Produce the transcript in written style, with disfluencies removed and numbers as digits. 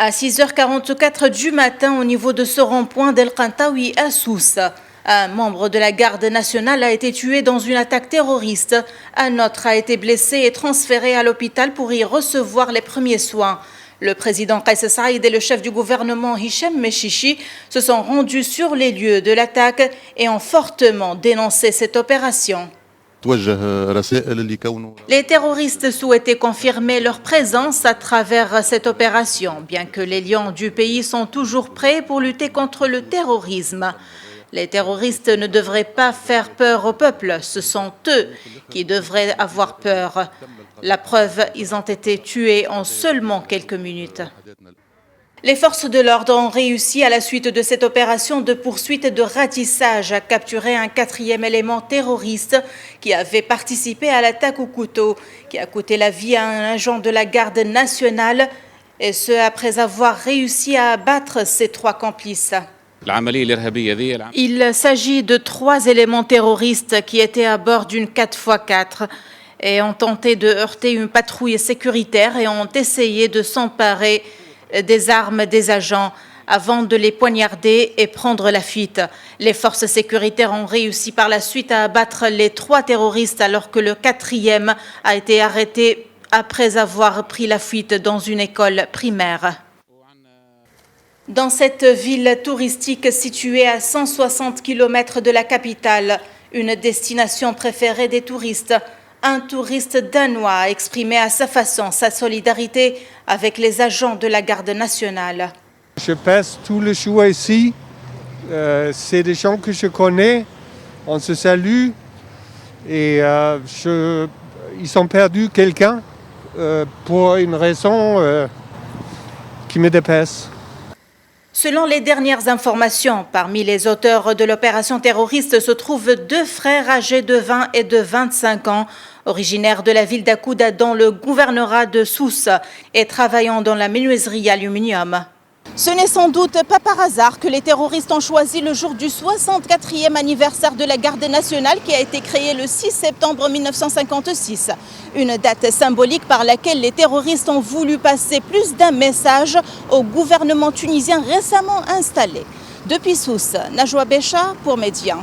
À 6h44 du matin, au niveau de ce rond-point d'El Kantaoui à Sousse, un membre de la garde nationale a été tué dans une attaque terroriste. Un autre a été blessé et transféré à l'hôpital pour y recevoir les premiers soins. Le président Kais Saïed et le chef du gouvernement Hichem Mechichi se sont rendus sur les lieux de l'attaque et ont fortement dénoncé cette opération. Les terroristes souhaitaient confirmer leur présence à travers cette opération, bien que les lions du pays sont toujours prêts pour lutter contre le terrorisme. Les terroristes ne devraient pas faire peur au peuple, ce sont eux qui devraient avoir peur. La preuve, ils ont été tués en seulement quelques minutes. Les forces de l'ordre ont réussi à la suite de cette opération de poursuite et de ratissage à capturer un quatrième élément terroriste qui avait participé à l'attaque au couteau, qui a coûté la vie à un agent de la garde nationale, et ce après avoir réussi à abattre ses 3 complices. Il s'agit de 3 éléments terroristes qui étaient à bord d'une 4x4 et ont tenté de heurter une patrouille sécuritaire et ont essayé de s'emparer des armes des agents avant de les poignarder et prendre la fuite. Les forces sécuritaires ont réussi par la suite à abattre les 3 terroristes alors que le 4e a été arrêté après avoir pris la fuite dans une école primaire. Dans cette ville touristique située à 160 km de la capitale, une destination préférée des touristes, un touriste danois a exprimé à sa façon sa solidarité avec les agents de la garde nationale. Je passe tous les jours ici, c'est des gens que je connais, on se salue et ils ont perdu quelqu'un pour une raison qui me dépasse. Selon les dernières informations, parmi les auteurs de l'opération terroriste se trouvent 2 frères âgés de 20 et de 25 ans, originaires de la ville d'Akouda dans le gouvernorat de Sousse et travaillant dans la menuiserie aluminium. Ce n'est sans doute pas par hasard que les terroristes ont choisi le jour du 64e anniversaire de la Garde nationale qui a été créée le 6 septembre 1956. Une date symbolique par laquelle les terroristes ont voulu passer plus d'un message au gouvernement tunisien récemment installé. Depuis Sousse, Najwa Becha pour Média.